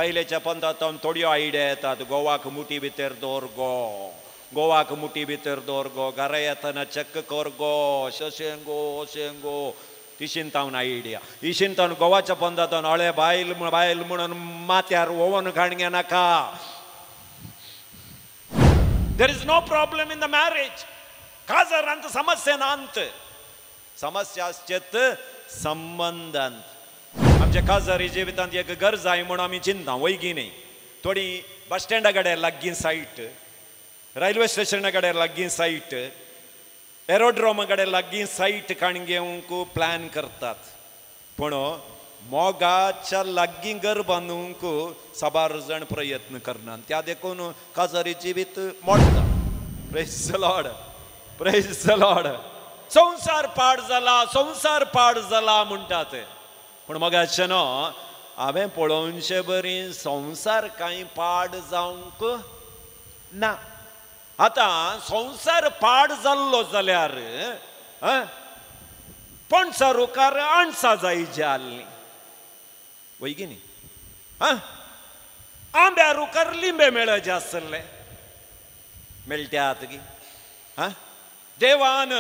पहिलेच्या पंथांत थोड्यो आयडिया येतात. गोवाक मुठी भितर दवर गो, गोवाक मुठी भितर दवर गो, घरा येतना चक्क कर गो, अशें गो तिशींतावन आयडिया. इशींतावन गोवाच्या पंथांत हळे बायल बायल म्हणून माथ्यार ओवन घाणगे नाका. There is no problem in the marriage. काजरांत समस्या नांत, समस्या आसचेत संबंधांत. आमच्या काजारी जिवितांत एक घर जाय म्हणून आमी चिंता वैगी न्ही. थोडी बस स्टँडा कडेन लागीं सायट, रेल्वे स्टेशना कडेन लागीं सायट, एरोड्रोमा कडेन लागीं सायट काण घेवंक प्लॅन करतात. पूण मोगाच्या लागीं घर बांदूंक साबार जाण प्रयत्न करनात. त्या देखून काजारी जिवीत मोडटा. Praise the Lord, praise the Lord. संसार पाड जाला, संसार पाड जाला म्हणटात. पूण मोगाचें न्हू, हांवें पळोवनशे बरी संसार कांय पाड जावंक ना. आतां संसार पाड जाल्लो जाल्यार पणसारुकार अणसां जाय जाल्लीं वैगी न्ही. आंब्यारुकार लिंबे मेळचे आसले, मेळट्यात गी. देवान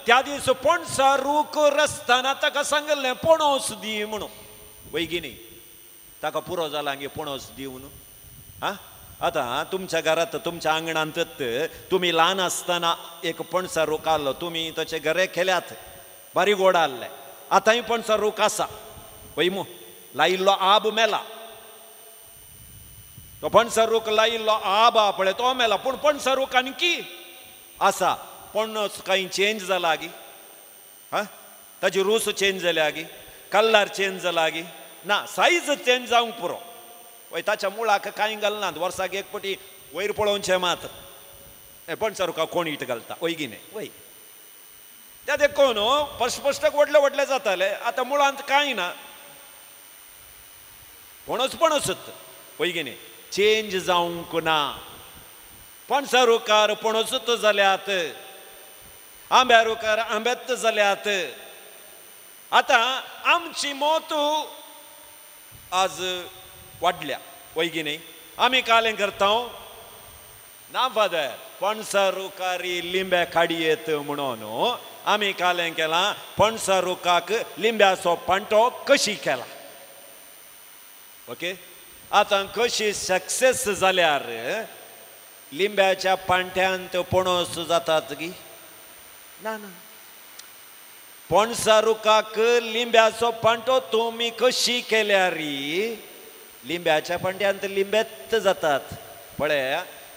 त्या दीस पणसारूक रस्ताना ताका सांगलें पणस दी म्हणून वैगी न्ही. ताका पुरो जाला गे पणस दिवन. आतां तुमच्या घरांत तुमच्या आंगणांतच तुमी ल्हान आसतना एक पणसा रूख आसलो, तुमी तशें घरे केल्यात, बारीक गोड आसले. आतांय पणसा रूख आसा वैमू, लायिल्लो आब मेला. तो पणसा रूख लायिल्लो आब आहा पळय तो मेला, पूण पणसा रूख आनकी आसा. पणस कांय चेंज जाला गी? ताजी रूस चेंज जाल्या गी? कलर चेंज जाला गी? ना, सायज चेंज जावंक पुरो. वय ताच्या मुळाक कांय घालनात. वर्साक एक पटी वयर पळोवचें मात पणसा रुखाक कोण इट घालता वैगी न्ही. वय त्या देखून स्पश्ट व्हडले व्हडले जाताले. आतां मुळांत कांय ना, पणस पणसच वैगी न्ही. चेंज जावंक ना. पणसा रुखार पणसच जाल्यात, आंब्या रुखार आंब्यात जाल्यात. आतां आमची मोत आज वाडल्या वैगी न्ही. आमी कालें करता ना फादर पणसा रुखारी लिंब्या काडयेत म्हणून आमी कालें केलां पणसा रुखाक लिंब्याचो पांटो कशी केला. ओके, आतां कशी सक्सेस जाल्यार लिंब्याच्या पांट्यांत पणस जातात गी? ना ना. पणसा रुखाक लिंब्याचो पांटो तुमी कशी केल्यार लिंब्याच्या पांट्यांत लिंबेत जातात. पळय,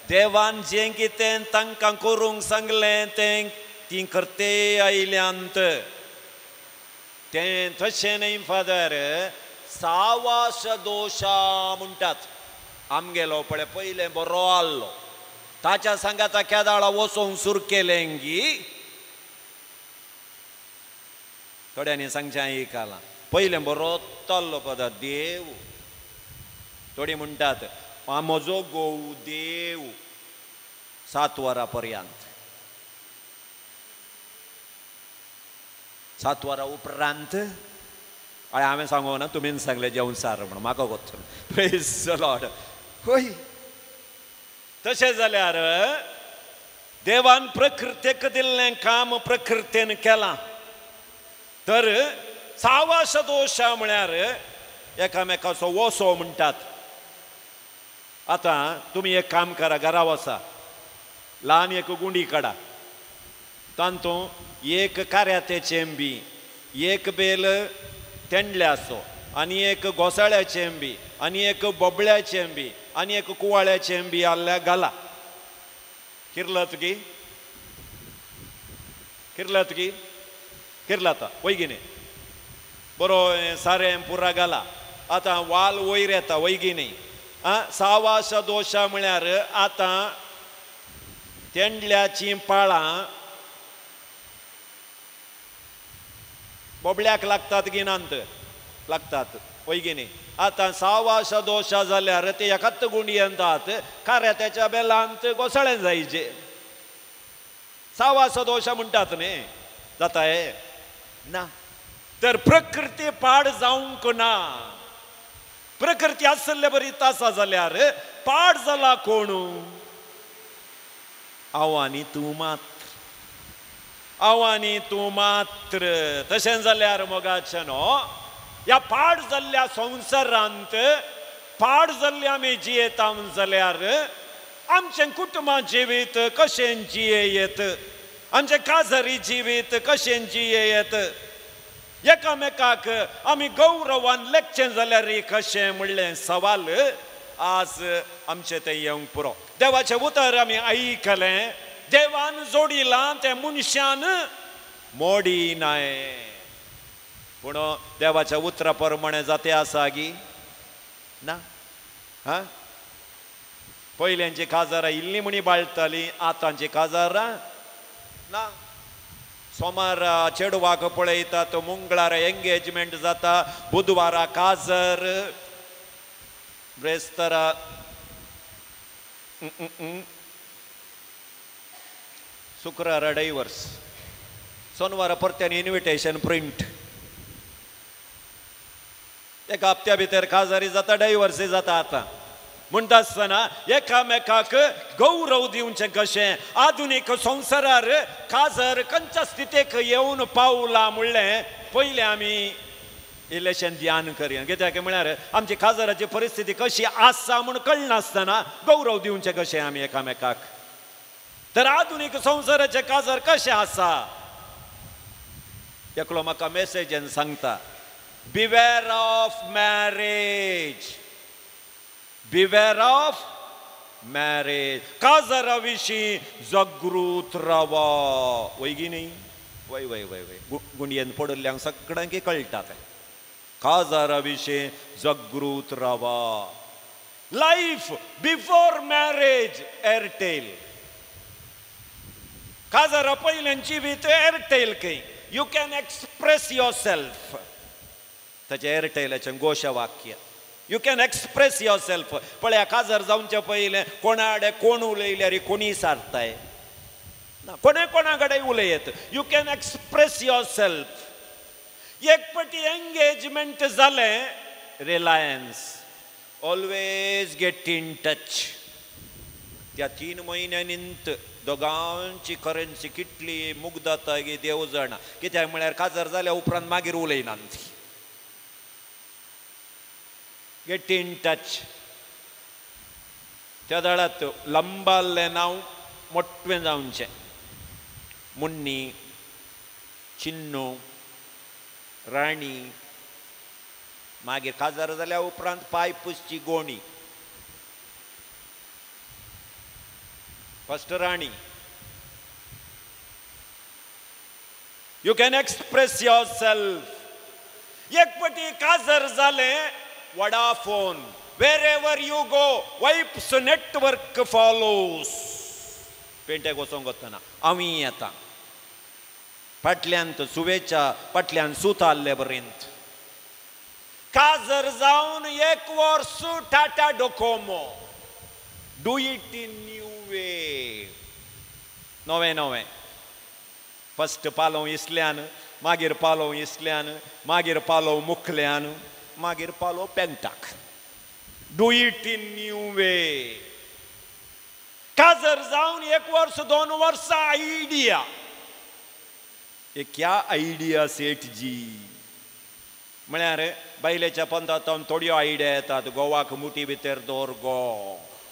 देवान जें कितें तांकां करूंक सांगलें तें ती करते आयल्यांत तें तशें न्ही फादर. सावास दोशा म्हणटात. आमगेलो पळय पयलें बरो आसलो, ताच्या सांगाता केदाळा वचोंक सुरू केलें गी. थोड्यांनी सांगचें आयकलां, पयलें बरो चल्लो पदा देव. थोडी म्हणटात म्हजो गोव देव 7 वरां पर्यंत. 7 वरां उपरांत हांवें सांगो ना, तुमीन सांगलें जेवण सार म्हणून म्हाका गोचो. Praise the Lord. होय, तशें जाल्यार देवान प्रकृतेक दिल्लें काम प्रकृतेन केलां. तर सावास दोशा म्हळ्यार एकामेकाचो वसो म्हणटात. आतां तुमी एक काम करा, घरा वचा, ल्हान एक गुंडी काडा, तातूंत एक कार्याते चेंबी, एक बेल तेंडल्याचो, आनी एक घोसाळ्या चेंबी, आनी एक बोबळ्या चेंबी, आनी एक कुवाळ्या चेंबी आसल्या घाला. किरलत गी? किरलत गी? किरलाता वैगी न्ही. बरो सारें पुरा घाला. आतां वाल वयर येता वैगी न्ही. सावास दोशा म्हळ्यार आतां तेंडल्याची पाळां बोबड्याक लागतात की नांत? लागतात वैगी न्ही. आतां सावास दोशा जाल्यार ते एकाच गुंडयेंत आहात, कार्यात्याच्या बेलांत घोसाळें जायचे. सावास दोशा म्हणटात न्ही, जाता ना. तर प्रकृती पाड जावंक ना. प्रकृती आसले बरी तासा जाल्यार पाड जाला कोण आवानी तू मात्र तशें जाल्यार मोगाचें न्हू ह्या पाड जाल्ल्या संवसारांत पाड जाल्ले आमी जियेता जाल्यार आमचें कुटुंबां जिवीत कशें जियेत आमचें काजरी जिवीत कशें जियेत एकामेकाक आमी गौरवान लेखचें जाल्यार कशें म्हणलें सवाल आज आमचें तें येवंक पुरो देवाचें उतर आमी आयकलें देवान जोडिलां तें मनशान मोडिनाय पूण देवाच्या उतरा प्रमाणे जाते आसा गी ना हा पयल्यांची काजारां इल्लीं म्हणी बाळटालीं आतांची काजारां ना सोमार चेडवाक पळयतात मंगळार एंगेजमेंट जाता बुधवारा काजर ब्रेस्तारा शुक्रारा डायवर्स सोनवारा परत्यान इन्विटेशन प्रिंट एका हप्त्या भितर काजारी जाता डायवर्सी जाता आतां म्हणटा आसतना एकामेकाक गौरव दिवचें कशें आधुनीक संवसारार काजर खंयच्या स्थितीक येवन पावला म्हणलें पयलें आमी इल्लेशें ध्यान करया कित्याक म्हळ्यार आमची काजराची परिस्थिती कशी आसा म्हूण कळनासतना गौरव दिवचें कशें आमी एकामेकाक तर आधुनीक संवसाराचें काजर कशें आसा एकलो म्हाका मेसेजीन सांगता बिवेर ऑफ मॅरेज बिवेर ऑफ मॅरेज काजरा विशीं जागृत रावा वयगी न्ही वय वय वय वय गुंडयेन पडल्ल्यांक सगळ्यांक कळटा तें काजरा विशीं जागृत रावा लायफ बिफोर मॅरेज एअरटेल काजरा पयल्यांची जिवीत एअरटेल खंय you can express yourself ताचें एअरटेलाचें घोशवाक्य you can express yourself पळया काजर जावचे पयलें कोणाडे कोण उलयल्यार कोणी सारताय ना कोणे कोणा कडेन उलयत you can express your self एक पटी एंगेजमेंट जालें Reliance always get in touch त्या 3 म्हयन्यांनींत दोगांची करन्सी कितली मुग्धता गे देव जाणा कित्याक म्हळ्यार काजर जाल्या उपरांत मागीर उलयनात ती गेट इन टच त्या दळात लंबाल्लें नांव मोठवें जावचें मुन्नी चिन्नू राणी मागीर काजार जाल्या उपरांत पाय पुसची गोणी first Rani you can express your self एक पटी काजर जालें Vodafone wherever you go wipes network follows पेंटेक वचोंक वतना आमी येता फाटल्यांत सुवेच्या फाटल्यान सूत आल्ले बरेंत काजर जावन 1 वर्स Tata Docomo do it in new वे नवे फस्ट पालव इसल्यान मागीर पालव इसल्यान मागीर पालव मुखल्यान मागीर पालो पेंटाक do it in new way काजर जावन 1 वर्स 2 वर्सां आयडिया ये क्या आयडिया सेठ जी म्हळ्यार बायलेच्या पंथांत थोड्यो आयडिया येतात गोवाक मुठी भितर दवर गो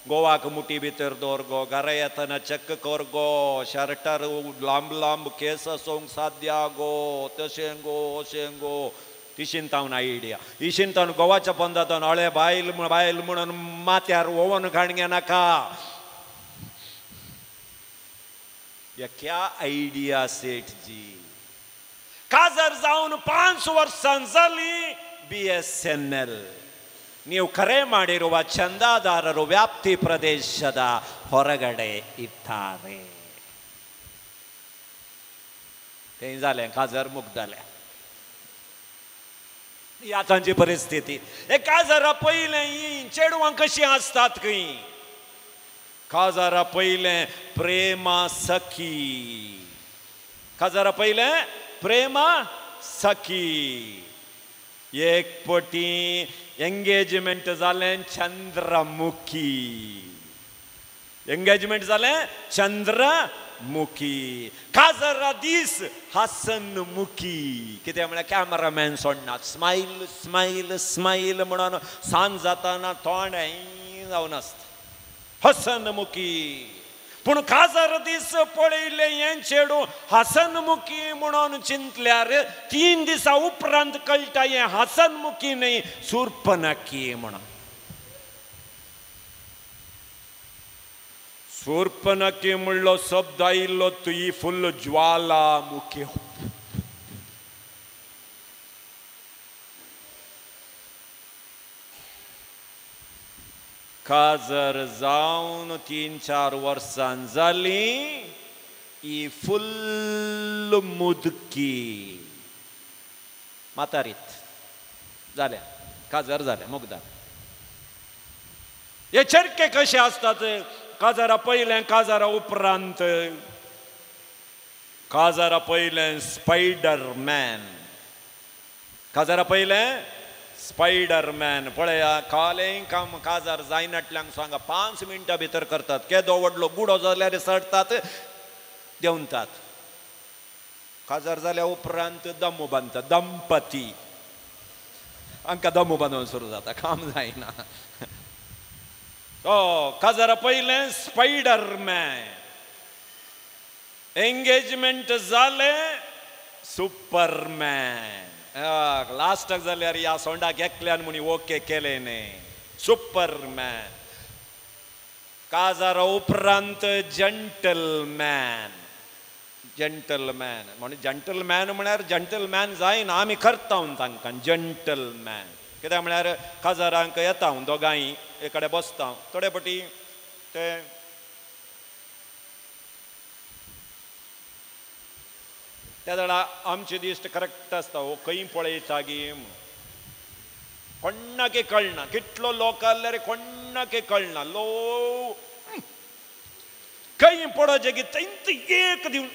गोवाक मुठी भितर दवर गो घरा येतना चेक कर गो शर्टार लांब लांब केस आसूंक साध्या गो तशें गो अशें गो ती शिंतावन आयडिया ही शिंतावन गोवाच्या पंथांत हळे बायल म्हणून माथ्यार ओवन घाणगे नाका या क्या आयडिया सेठ जी काजर जावन 5 वर्सां जाली BSNL ನೀವು ಕರೆ ಮಾಡಿರುವ ಚಂದಾದಾರರು ವ್ಯಾಪ್ತಿ ಪ್ರದೇಶದ ಹೊರಗಡೆ ಇದ್ದಾರೆ तें जालें काजर मुक्त जालें ही आतांची परिस्थिती हे काजरा पयलें ही चेडवां कशीं आसतात खंय काजरा पयलें प्रेमा सखी काजरा पयलें प्रेमा सखी एक पटी एंगेजमेंट जालें चंद्रमुखी. एंगेजमेंट जालें चंद्रमुखी. काजरा दीस हसनमुखी. कित्याक म्हळ्यार कॅमेरामॅन सोडनात. स्माईल स्माईल स्माईल म्हणून सांज जाताना तोंड जावन आसता. हसनमुखी. पूण काजर दीस पळयले हें चेडू हसनमुखी म्हणून चिंतल्यार 3 दिसा उपरांत कळटा हें हसनमुखी न्ही सुर्पनखी म्हणून. सुर्पनखी म्हणलो शब्द आयिल्लो तुई फुल्ल ज्वालामुखी. काजर जावन 3-4 वर्सां जाली ही फुल्ल मुदकी म्हातारीत जाल्या. काजर जाल्या मुगदार. हे चरके कशे असतात. काजरा पयलें काजरा उपरांत. काजरा पयलें स्पायडरमॅन. काजरा पयलें स्पायडरमॅन. पळया कालें काम काजार जायनाटल्यांक सांगा 5 मिनटां भितर करतात. केदो व्हडलो गुडो जाल्यार सडटात देंवतात. काजार जाल्या उपरांत दमू बांदतात. दंपती हांकां दमू बांदून सुरू जाता. काम जायना. काजारा पयलें स्पायडरमॅन. एंगेजमेंट जालें सुपरमॅन. लास्टाक जाल्यार ह्या सोंडाक एकल्यान म्हणी ओके केले न्ही. सुपरमॅन. काजारा उपरांत जंटलमॅन. जंटलमॅन म्हणजे जंटलमॅन म्हळ्यार जंटलमॅन जायना आमी करता तांकां जंटलमॅन. कित्याक म्हळ्यार काजारांक येता दोगांय एक कडेन बसता. थोडे पटी ते त्या जाणा आमचे दिश्ट करेक्ट आसता. हो खंय पळयता गी कोणाके कळना. कितलो लोक आसल्यार कोणाके कळना. लो खंय पळोवचें की थंय एक दिवन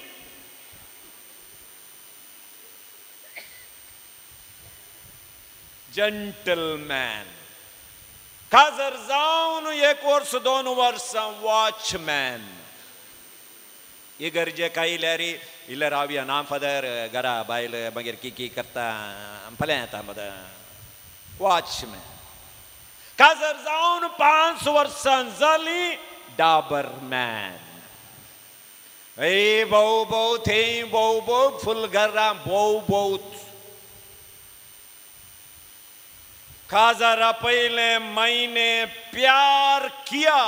जंटलमॅन. काजर जावन 1 वर्स 2 वर्सां वॉचमॅन. इगर्जेक आयल्यार इल्ले रावया ना फादर घरा बायल मागीर की करता फाल्यां येता मद. वॉचमॅन. काजर जावन 5 वर्सां जाली डाबरमॅन. ए भोव भोव थंय भोव भोव फुल घरां भोव भोव. काजरा पयले मैने प्यार किया.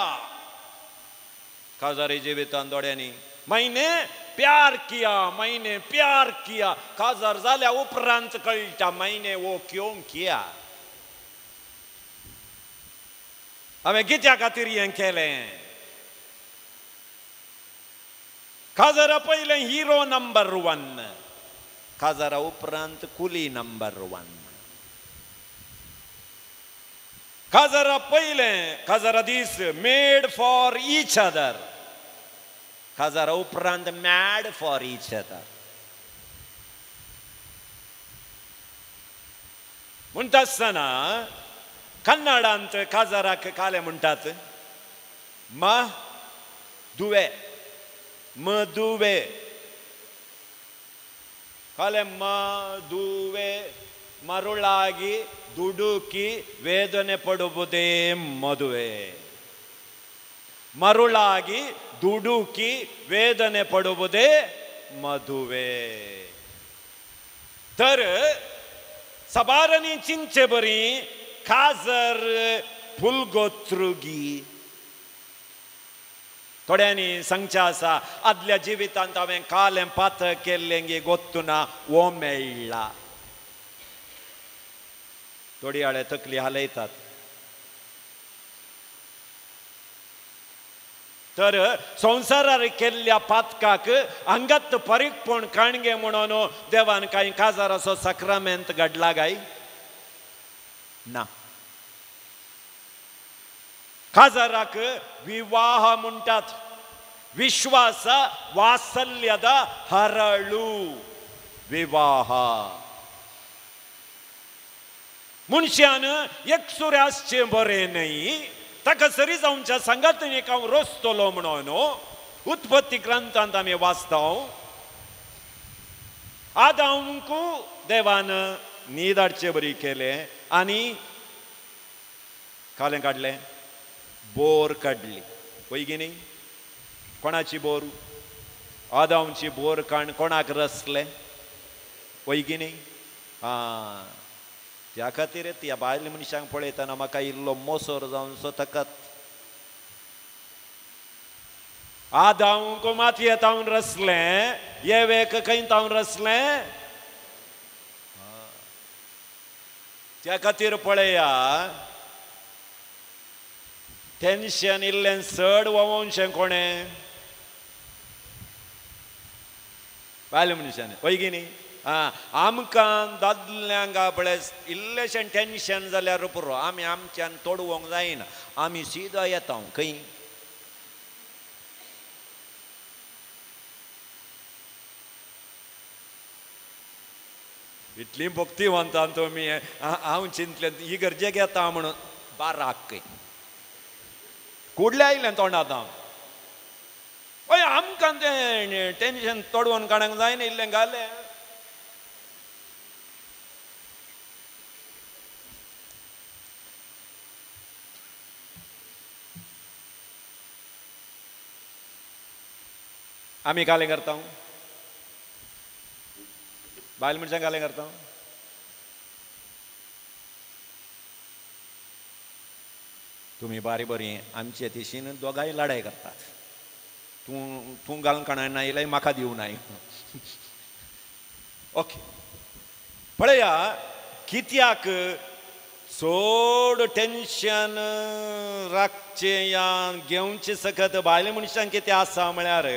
काजारी जिवितान दोड्यांनी मैने प्यार किया. मैने प्यार किया. काजार जाल्या उपरांत कळटा मैने वो क्यों किया. हांवें कित्या खातीर हें केलें. काजारा पयलें हिरो नंबर 1. काजारा उपरांत कुली नंबर 1. काजारा पयलें काजारा दीस मेड फॉर ईच अदर. काजारा उपरांत मॅड फॉर ईच अदर. म्हणटा आसतना कन्नडांत काजाराक काले म्हणटात दुवे. मदुवे. काले दुवे ಮರುಳಾಗಿ ದುಡುಕಿ ವೇದನೆ ಪಡುವುದೇ ಮದುವೆ. ಮರುಳಾಗಿ ದುಡುಕಿ ವೇದನೆ ಪಡುವುದೇ ಮದುವೆ. तर सबारनी चिंचे बरी काजर फुलगोत्रुगी. थोड्यांनी सांगच्या आसा आदल्या जिवितांत हांवें कालें पात केल्लें गोत्तू ना वो मेळ्ळा. थोडी आळे तकली हालयतात. तर संवसारार केल्ल्या पातकाक अंगात परीकपण काणगे म्हणून देवान कांय काजाराचो सक्रामेंत घडला काय ना. काजाराक विवाह म्हणटात. विश्वास वात्सल्यद हरळू विवाह. मनशान एकसुऱ्याचे बरे नाही ताका सरी जावच्या संगतीक हांव रचतलो म्हणून उत्पत्ती ग्रंथांत आमी वाचताव आदामकू देवान न्हीद हाडचे बरी केले आनी कालें काडलें बोर काडली पळय कोणाची बोर आदामची बोर कोणाक रचले पळय त्या खातीर ह्या बायल मनशांक पळयतना म्हाका इल्लो मोसोर जावन सतकत आदामको मातयेंत हांव रचलें येवेक खंयत हांव रचलें त्या खातीर पळया टेन्शन इल्लें चड वंशें कोणें बायल मनशान पळय न्ही आमकां दादल्यांक आपणे इल्लेशें टेन्शन जाल्यार पुरो आमी आमच्यान तोडवंक जायना आमी सीदा येता खंय इतली भक्तिवंतां तुमी हांव चिंतलें ही गरजेक येता म्हणून बाराक खंय कुडलें आयलें तोंडांत हांव पळय आमकां तें टेन्शन तोडवून काडूंक जायना इल्लें घालें आमी कालें करता बायल मनशांक कालें करता तुमी बारी बरी आमचे दिशीन दोगांय लढाई करतात तूं घालून काडना नायल्यार म्हाका दिवं नाय ओके पळया कित्याक चड टेन्शन राखचें या घेवचें सकत बायल मनशांक कितें आसा म्हळ्यार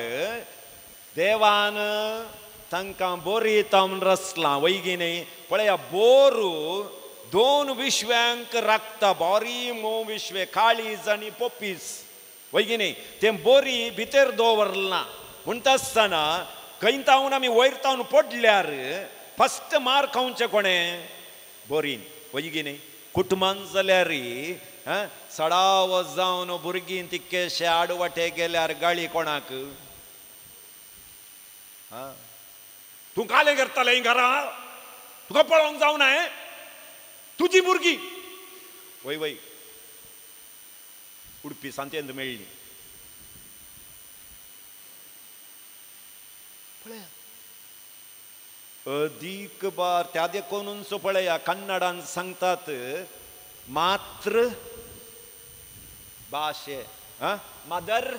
देवान तांकां बरी तावन रचलां वैगिनी पळया बोरू दोन विश्व्यांक राखता बोरी मोव विश्वे काळीज आनी पोपीस वैगिनी तें बोरी भितर दवरलां म्हणटा आसतना खंय तावन आमी वयर तावन पडल्यार फस्ट मार खावचें कोणें बोरीन वैगिनी कुटुंबान जाल्यार सडाव जावन भुरगीं तितकेशे आडवटे गेल्यार गाळी कोणाक तूं कालें करतलें घरा तुका पळोवंक जावना तुजी भुरगीं वय वय उडपी सांतेंत मेळ्ळी पळया अदीक बार त्या देखूनच पळया कन्नडान सांगतात मात्र भाशे मदर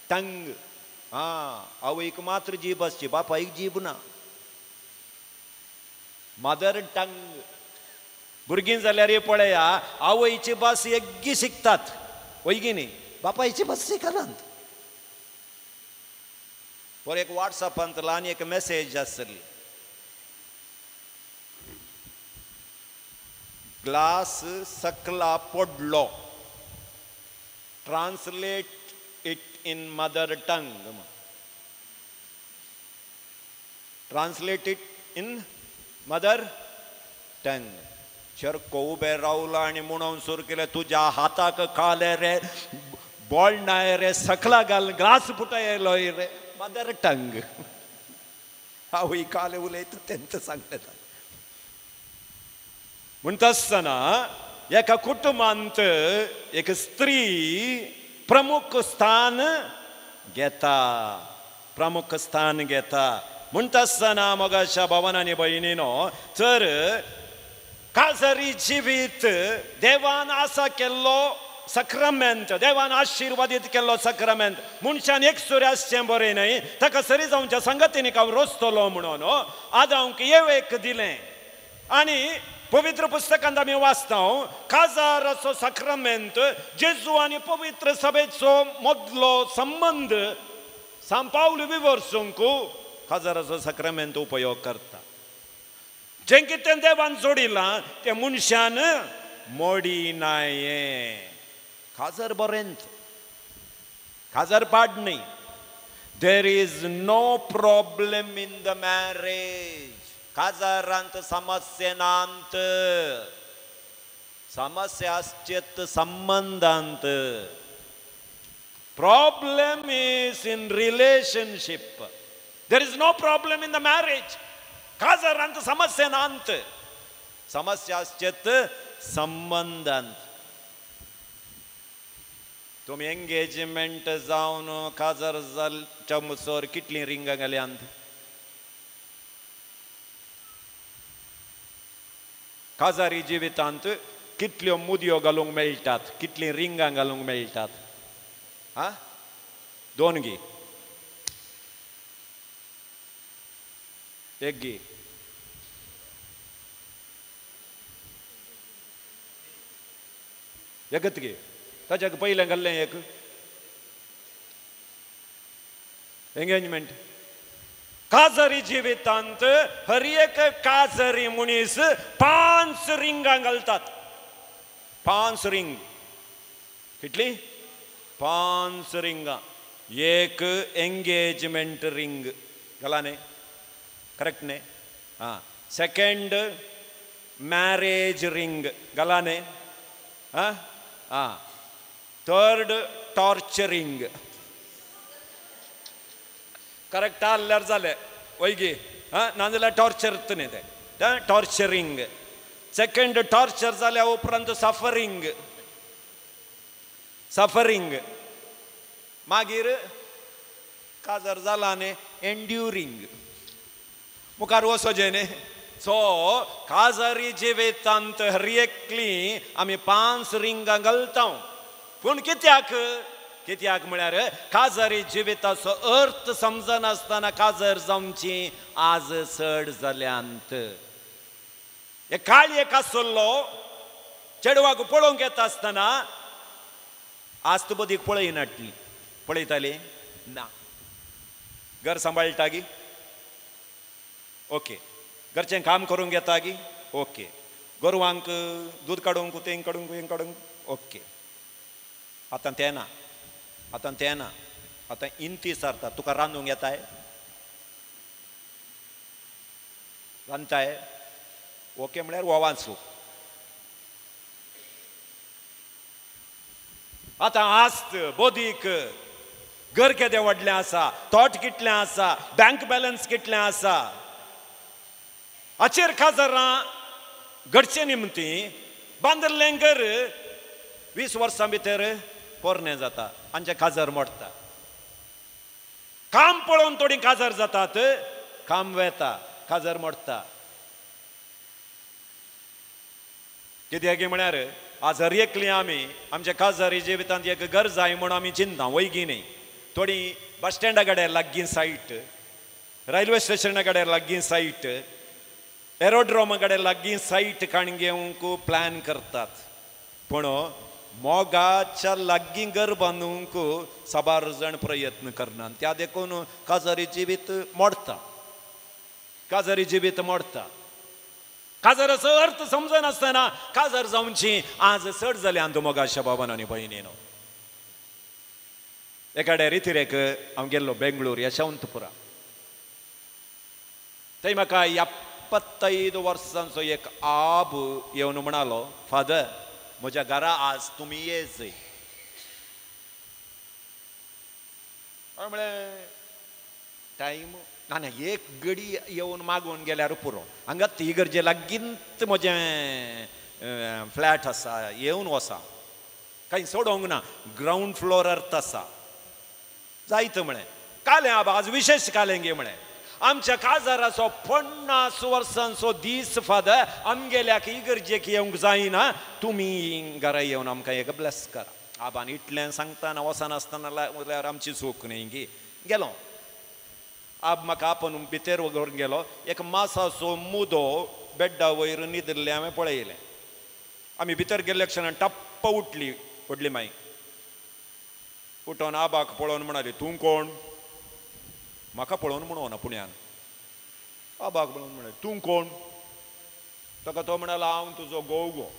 टंग आवयक मात्र जीब आसची बापायक जीब ना मदर टंग भुरगीं जाल्यार हे पळया आवयची भास एग्गी शिकतात वैगिनी बापायची भास शिकनात पर एक व्हॉट्सअपांत ल्हान एक मेसेज आसली ग्लास सकला पडलो translate it in mother tongue translate it in mother tongue चरको उबे रावला आनी म्हणून सुरू केलें तुज्या हाताक काले रे बोळनाय रे सकला घाल ग्लास फुटायलो रे मदर टंग आवय काले उलयता तेंच सांगता म्हणटा आसतना एका कुटुंबांत एक स्त्री प्रमुख स्थान घेता म्हणटा आसतना मोगाच्या भावांनी भयणीनो तर काजरी जिवीत देवान आसा केल्लो सक्रामेंट देवान आशिर्वादीत केल्लो सक्रामेंट मनशान एकसुऱ्याचें बरें न्हय ताका सरी जावच्या संगतीन हांव रचतलो म्हणून आदामक येवेक दिलें आनी पवित्र पुस्तकांत आमी वाचता काजाराचो सक्रामेंट जेजू आनी पवित्र सभेचो मदलो संबंध सान पावलो विवर्सूंक काजाराचो सक्रामेंट उपयोग करता जें कितें देवान जोडिलां तें मनशान मोडिनाये काजार बरेंत काजार पाड न्हय there is no problem in the marriage काजारांत समस्ये नांत समस्याश्चेत् संबंधांत. Problem is in relationship. There is no problem in the marriage. काजरांत समस्येनांत. समस्याश्चेत् संबंधांत. तुम्ही एंगेजमेंट जावन काजर जालच्या मुसोर कितली रिंगा घाल्यांत. काजारी जिवितांत कितल्यो मुदयो घालूंक मेळटात, कितली रिंगां घालूंक मेळटात. हा, दोन घे, एक घे. एकच घे. ताच्याक पयलें घाल्लें एक एंगेजमेंट. काजरी जिवितांत हर एक काजरी मनीस 5 रिंगां घालतात. 5 रिंग. कितली? 5 रिंगां. एक एंगेजमेंट रिंग घाला न्ही, करेक्ट न्ही? हां. सेकंड मॅरेज रिंग घाला न्ही? हां हां. Third torturing. करेक्ट आल्यार जालें. वयगी हां, नाजाल्यार टॉर्चर न्ही तें. टॉर्चरिंग. सेकंड टॉर्चर जाल्या उपरांत सफरिंग. सफरिंग. मागीर काजर जाला न्ही, एंड्युरिंग. मुखार वचोचें न्ही. सो काजरी जिवितांत हर एकली आमी 5 रिंगां घालता. पूण कित्याक? कित्याक म्हळ्यार काजरी जिविताचो अर्थ समजनासतना काजर जावची आज चड जाल्यांत. एक काळयेक आसलो चेडवाक पळोवंक येता आसतना आस्त बदीक पळयनाटली. पळयताली ना. घर सांबाळटा गी, ओके. घरचें काम करूंक येता गी, ओके. गोरवांक दूद काडूंक तें काडूंक हें काडूंक, ओके. आतां तें ना. आतां तें ना. आतां इंती सारता. तुका रांदूंक येताय? रांदताय? ओके म्हळ्यार वोवांचूक. आतां आस्त बोदीक घर केदें व्हडलें आसा, तोट कितलें आसा, बँक बॅलन्स कितलें आसा. हाचेर काजरां घडचें निमती बांदलें घर 20 वर्सां भितर पोरनें जाता. आमचें काजर मोडटा. काम पळोवन थोडीं काजर जातात, काम वेता, काजर मोडटा. कित्याक म्हळ्यार आज हर एकली आमी आमच्या काजरी जिवितांत एक घर जाय म्हणून आमी चिंता. वयगी न्ही. थोडीं बस स्टँडा कडेन लागीं सायट, रेल्वे स्टेशना कडेन लागीं सायट, एरोड्रोमा कडेन लागीं सायट काण घेवंक प्लॅन करतात. पूण मोगाच्या लागीं घर बांदूंक साबार जण प्रयत्न करनात. त्या देखून काजरी जिवीत मोडटा. काजरी जिवीत मोडटा. काजराचो अर्थ समजनासतना काजर जावची आज चड जाल्यांत मोगाच्या बाबान आनी भयणीनो. एखाद्या रितीरेक हांव गेल्लो बेंगळूर यशवंतपुरा. थंय म्हाका 75 वर्सांचो एक आब येवन म्हणालो, फादर म्हज्या घरा आज तुमी येच. म्हळें टायम ना ना, एक घडी येवन मागून गेल्यार पुरो. हांगा ती गरजे लागींत म्हजें फ्लॅट आसा, येवन वसा. कांय सोडोंक ना, ग्रावंड फ्लोरार आसा. जायत म्हळें. कालें आब आज विशेश कालें गे म्हळें. आमच्या काजाराचो 50 वर्सांचो दीस फादर आमगेल्याक इगर्जेक येवंक जायना. तुमी घरा येवन आमकां एक ब्लेस करा. आबान इतलें सांगतना वचनासतना म्हळ्यार आमची चूक न्ही गी. गेलो. आब म्हाका आपूण भितर व्हरून गेलो. एक मासाचो मुदो बेड्डा वयर न्हिदल्लें हांवें पळयलें. आमी भितर गेल्ल्या क्षणान टप्प उठली व्हडली माई. उठोन आबाक पळोवन म्हणाली, तूं कोण? म्हाका पळोवन म्हणून पुण्यान. आबाक पळोवन म्हणाली, तूं कोण? ताका तो म्हणालो, हांव तुजो घोव गो.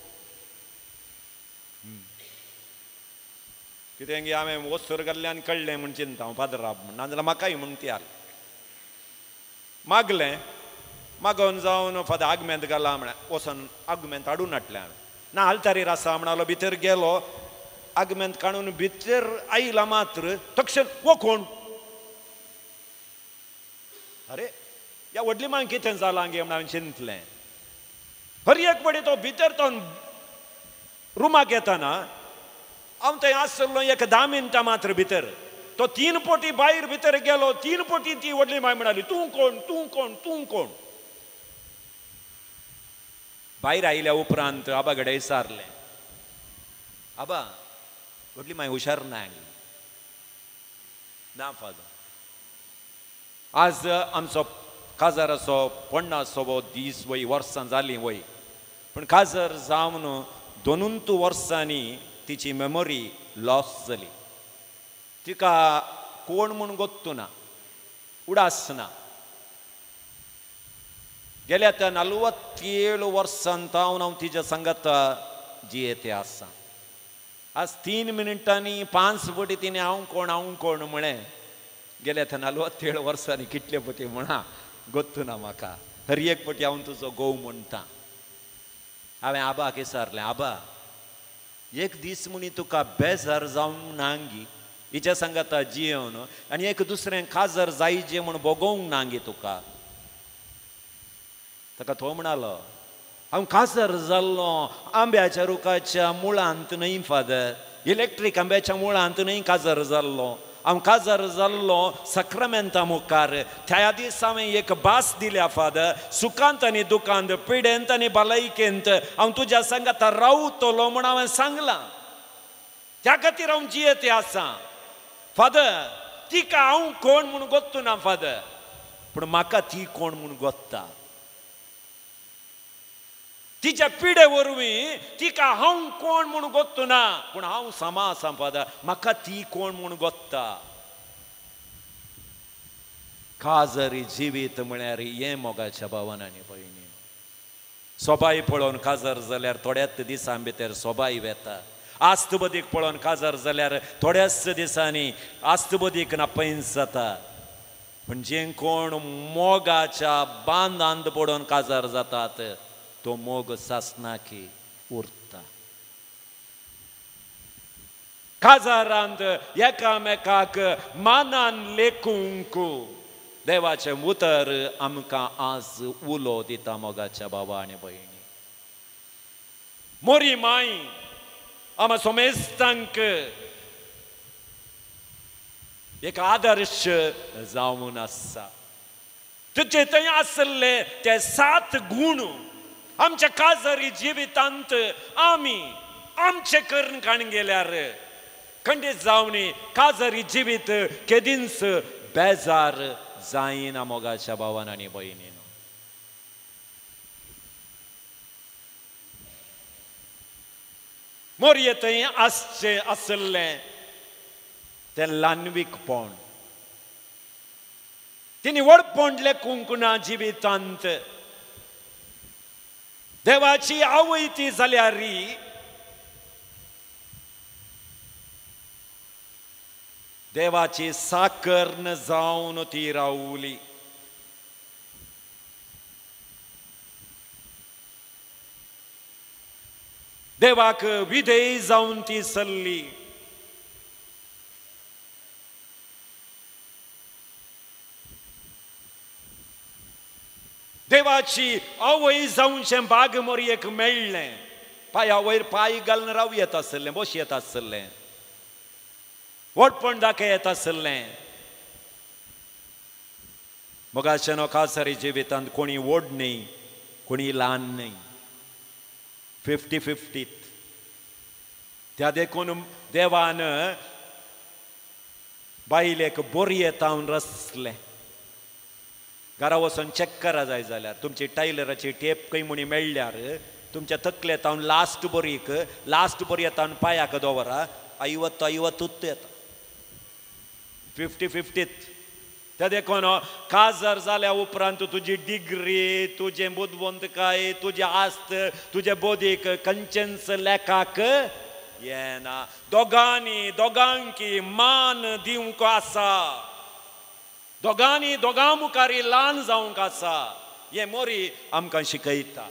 कितें गे हांवें वस्तर घाल्ल्यान कळ्ळें म्हण चिंता हांव पाद्राब म्हण. नाजाल्यार म्हाकाय म्हण ती आली. मागलें. मागोवन जावन फादर आगमेंत घाला म्हळ्यार वचोन आगमेंत हाडून हाडलें हांवें. ना आलतारीर आसा म्हणालो भितर गेलो आगमेंत काडून भितर आयला मात्र तक्षण वो कोण अरे या व्हडली मांग कितें जालां गे म्हणून चिंतलें हर एक बडी तो भितर तो रुमाक येताना हांव थंय आसलो एक 10 मिनटां मात्र भितर तो 3 पोटी भायर भितर गेलो 3 पोटी ती व्हडली मांय म्हणाली तूं कोण तूं कोण तूं कोण भायर आयल्या उपरांत आबा कडेन विचारलें आबा व्हडली मांय हुशार ना फादर आज आमचो काजाराचो 50वो दीस वय वर्सां जालीं वय पण काजार जावन 2 वर्सांनी तिची मेमोरी लॉस जाली तिका कोण म्हूण गोत्तू ना उडास ना गेल्या त्या 47 वर्सांत हांव तिच्या सांगात जियेते आसा आज 3 मिनटांनी 5 पटी तिने हांव कोण म्हळें गेल्या त्या 47 वर्सांनी कितले पटी म्हणा गोत्तू ना म्हाका हर एक पटी हांव तुजो घोव म्हणटा हांवें आबाक विचारलें आबा एक दीस म्हणी तुका बेजार जावंक नांगी हिच्या सांगाता जियोन आनी एक दुसरें काजर जायजें म्हूण भोगोवंक नांगी तुका ताका तो म्हणालो हांव काजर जाल्लो आंब्याच्या रुखाच्या मुळांत न्हय फादर इलेक्ट्रीक आंब्याच्या मुळांत न्हय काजर जाल्लो हांव काजर जाल्लो सक्रामेंता मुखार त्या दिसा हांवें एक भास दिल्या फादर सुखांत आनी दुखांत पिडेंत आनी भलायकेंत हांव तुज्या सांगाता रावतलो म्हूण हांवें सांगलां त्या खातीर हांव जियेते आसा फादर तिका हांव कोण म्हूण गोत्तू ना फादर पूण म्हाका ती कोण म्हूण गोत्ता तिच्या पिडे वरवीं तिका हांव कोण म्हूण गोत्तू ना पूण हांव समा आसा फादर म्हाका ती कोण म्हूण गोत्ता काजरी जिवीत म्हळ्यार हें मोगाच्या भावान आनी भयणी सोबाय पळोवन काजर जाल्यार थोड्याच दिसां भितर सोबाय वेता आस्त बदीक पळोवन काजर जाल्यार थोड्याच दिसांनी आस्त बदीक नापयस जाता पूण जे कोण मोगाच्या बांदांत पडोवन काजर जातात तो मोग सासनाकी उरता काजारांत एकामेकाक मानान लेखूंक देवाचे उतर आमकां आज उलो दिता मोगाच्या भावा आनी भयणी मोरी माय आम सोमेस्तांक एक आदर्श जावन आसा तुजे थंय आसले ते 7 गुण आमच्या काजरी जिवितांत आमी आमचे करून काण गेल्यार खंडीत जावनी काजरी जिवीत केदींच बेजार जायना मोगाच्या भावान आनी भयणीन मोरये थंय आसचे आसले ते ल्हानवीकपण तिणी व्हडपण लेखूंक ना जिवितांत देवाची आवय ती जाल्यार देवाची साकर जावन ती रावली देवाक विधेय जावन ती चल्ली देवाची आवय जावनशें भाग मोरयेक मेळ्ळें पांया वयर पांय घालून राव येत आसलें बस येत आसलें व्हडपण दाखय येत आसलें मोगाच्या नोकासारी जिवितांत कोणी व्हड न्हय कोणी ल्हान न्हय 50-50 त्या देखून देवान बायलेक बोरयेत हांव रचलें घरा वचून चॅक करा जाय जाल्यार तुमची टायलराची टेप खंय म्हणी मेळ्ळ्यार तुमच्या तकलेत हांव लास्ट बोरयेत हांव पांयाक दवरा 50-50 येता 50-50 त्या देखून काजार जाल्या उपरांत तुजी डिग्री तुजें बुदवंतकाय तुजें आस्त तुजे बोदीक खंयचेंच लेखाक येना दोगांकी मान दिवंक आसा दोगांनी दोगां मुखारी ल्हान जावंक आसा हें मोरी आमकां शिकयता